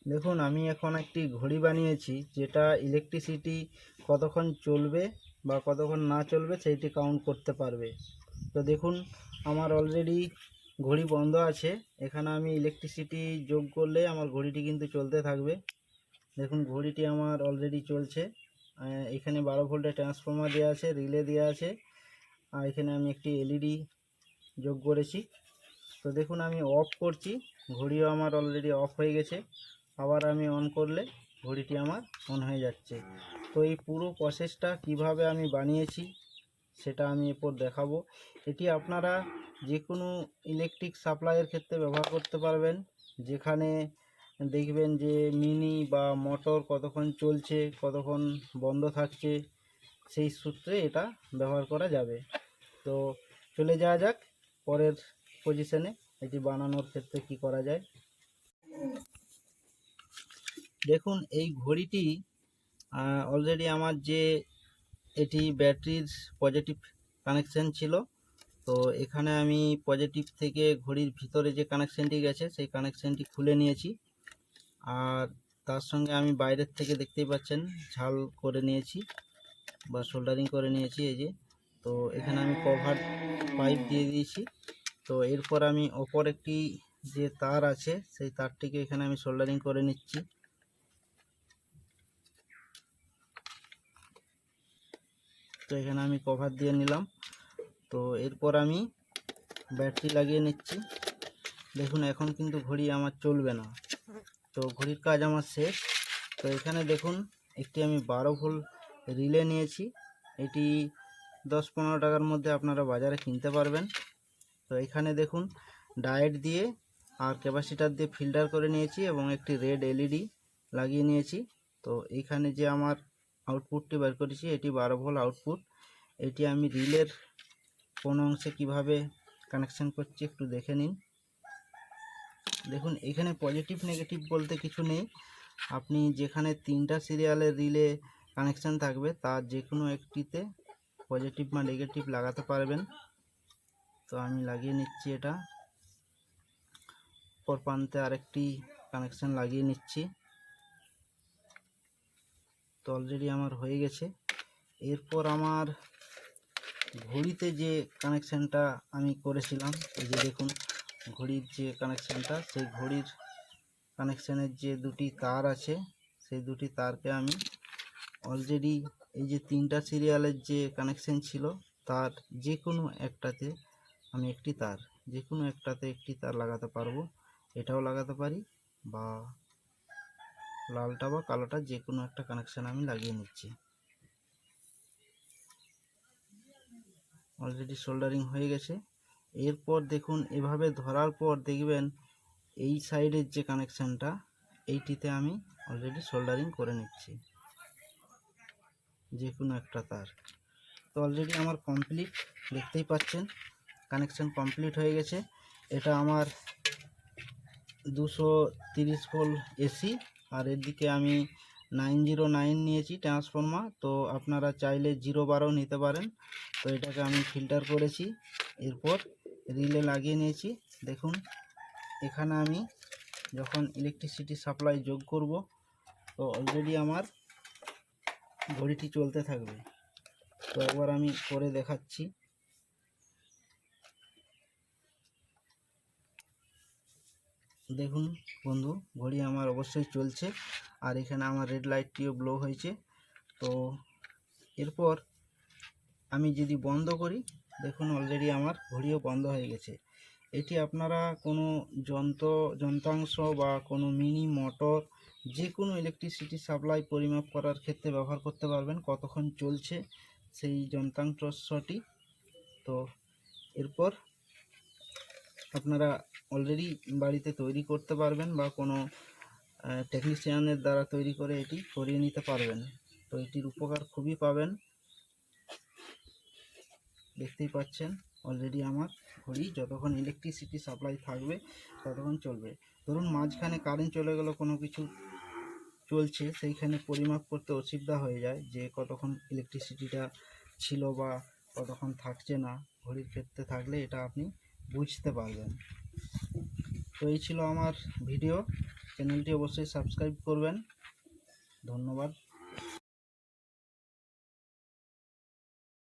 দেখুন, আমি এখন একটি ঘড়ি বানিয়েছি যেটা ইলেকট্রিসিটি কতক্ষণ চলবে বা কতক্ষণ না চলবে সেইটি কাউন্ট করতে পারবে। তো দেখুন, আমার অলরেডি ঘড়ি বন্ধ আছে। এখানে আমি ইলেকট্রিসিটি যোগ করলে আমার ঘড়িটি কিন্তু চলতে থাকবে। দেখুন, ঘড়িটি আমার অলরেডি চলছে। এখানে 12 ভোল্টের ট্রান্সফর্মার দেওয়া আছে, রিলে দেওয়া আছে, আর এখানে আমি একটি এলইডি যোগ করেছি। তো দেখুন, আমি অফ করছি, ঘড়িও আমার অলরেডি অফ হয়ে গেছে। আবার আমি অন করলে ঘড়িটি আমার অন হয়ে যাচ্ছে। তো এই পুরো প্রসেসটা কিভাবে আমি বানিয়েছি সেটা আমি এরপর দেখাবো। এটি আপনারা যে কোনো ইলেকট্রিক সাপ্লাইয়ের ক্ষেত্রে ব্যবহার করতে পারবেন, যেখানে দেখবেন যে মিনি বা মোটর কতক্ষণ চলছে, কতক্ষণ বন্ধ থাকছে, সেই সূত্রে এটা ব্যবহার করা যাবে। তো চলে যাওয়া যাক পরের পজিশনে, এটি বানানোর ক্ষেত্রে কি করা যায়। দেখুন, এই ঘড়িটি অলরেডি আমার যে এটি ব্যাটারির পজিটিভ কানেকশান ছিল, তো এখানে আমি পজিটিভ থেকে ঘড়ির ভিতরে যে কানেকশানটি গেছে সেই কানেকশানটি খুলে নিয়েছি। আর তার সঙ্গে আমি বাইরের থেকে দেখতেই পাচ্ছেন ঝাল করে নিয়েছি বা সোল্ডারিং করে নিয়েছি, এই যে। তো এখানে আমি কভার পাইপ দিয়ে দিয়েছি। তো এরপর আমি অপর একটি যে তার আছে সেই তারটিকে এখানে আমি সোল্ডারিং করে নিচ্ছি। তো এখানে আমি কভার দিয়ে নিলাম। তো এরপর আমি ব্যাটারি লাগিয়ে নিচ্ছি। দেখুন, এখন কিন্তু ঘড়ি আমার চলবে না, তো ঘড়ির কাজ আমার শেষ। তো এখানে দেখুন, একটি আমি 12 ভোল্ট রিলে নিয়েছি। এটি 10-15 টাকার মধ্যে আপনারা বাজারে কিনতে পারবেন। তো এখানে দেখুন, ডায়োড দিয়ে আর ক্যাপাসিটার দিয়ে ফিল্টার করে নিয়েছি এবং একটি রেড এলইডি লাগিয়ে নিয়েছি। তো এইখানে যে আমার আউটপুটটি বের করেছি এটি 12 ভোল্ট আউটপুট। এটি আমি রিলের কোন অংশে কিভাবে কানেকশন করছি একটু দেখে নিন। দেখুন, এখানে পজিটিভ নেগেটিভ বলতে কিছু নেই। আপনি যেখানে 3টা সিরিয়ালের রিলে কানেকশান থাকবে তার যে কোনো একটিতে পজিটিভ বা নেগেটিভ লাগাতে পারবেন। তো আমি লাগিয়ে নিচ্ছি এটা। অপর প্রান্তে আরেকটি কানেকশান লাগিয়ে নিচ্ছি। তো অলরেডি আমার হয়ে গেছে। এরপর আমার ঘড়িতে যে কানেকশানটা আমি করেছিলাম, এই যে দেখুন ঘড়ির যে কানেকশানটা, সেই ঘড়ির কানেকশানের যে দুটি তার আছে সেই দুটি তারকে আমি অলরেডি এই যে 3টা সিরিয়ালের যে কানেকশান ছিল তার যে কোনো একটাতে আমি একটি তার, যে কোনো একটাতে একটি তার লাগাতে পারবো। এটাও লাগাতে পারি বা লালটা বা কালোটা, যে কোনো একটা কানেকশান আমি লাগিয়ে নিচ্ছি। অলরেডি সোল্ডারিং হয়ে গেছে। এরপর দেখুন, এভাবে ধরার পর দেখবেন এই সাইডের যে কানেকশানটা এইটিতে আমি অলরেডি সোল্ডারিং করে নিচ্ছি, যে কোনো একটা তার। তো অলরেডি আমার কমপ্লিট, দেখতেই পাচ্ছেন কানেকশান কমপ্লিট হয়ে গেছে। এটা আমার 230 ভোল্ট এসি, আর এর দিকে আমি 909 নিয়েছি ট্রান্সফর্মার। তো আপনারা চাইলে 012 নিতে পারেন। তো এটাকে আমি ফিল্টার করেছি, এরপর রিলে লাগিয়ে নিয়েছি। দেখুন, এখানে আমি যখন ইলেকট্রিসিটি সাপ্লাই যোগ করব তো অলরেডি আমার ঘড়িটি চলতে থাকবে। তো একবার আমি করে দেখাচ্ছি। দেখুন বন্ধু, ঘড়ি আমার অবশ্যই চলছে, আর এখানে আমার রেড লাইটটিও ব্লো হয়েছে। তো এরপর আমি যদি বন্ধ করি, দেখুন অলরেডি আমার ঘড়িও বন্ধ হয়ে গেছে। এটি আপনারা কোনো যন্ত্রাংশ বা কোনো মিনি মোটর, যে কোনো ইলেকট্রিসিটি সাপ্লাই পরিমাপ করার ক্ষেত্রে ব্যবহার করতে পারবেন, কতক্ষণ চলছে সেই যন্ত্রাংশটি। তো এরপর আপনারা অলরেডি বাড়িতে তৈরি করতে পারবেন বা কোনো টেকনিশিয়ানের দ্বারা তৈরি করে এটি করিয়ে নিতে পারবেন। তো এটির উপকার খুবই পাবেন। দেখতেই পাচ্ছেন অলরেডি আমার ঘড়ি যতক্ষণ ইলেকট্রিসিটি সাপ্লাই থাকবে ততক্ষণ চলবে। ধরুন মাঝখানে কারেন্ট চলে গেল, কোনো কিছু চলছে, সেইখানে পরিমাপ করতে অসুবিধা হয়ে যায় যে কতক্ষণ ইলেকট্রিসিটিটা ছিল বা কতক্ষণ থাকছে না। ঘড়ির ক্ষেত্রে থাকলে এটা আপনি বুঝতে পারবেন। তো এই ছিল আমার ভিডিও। চ্যানেলটি অবশ্যই সাবস্ক্রাইব করবেন। ধন্যবাদ।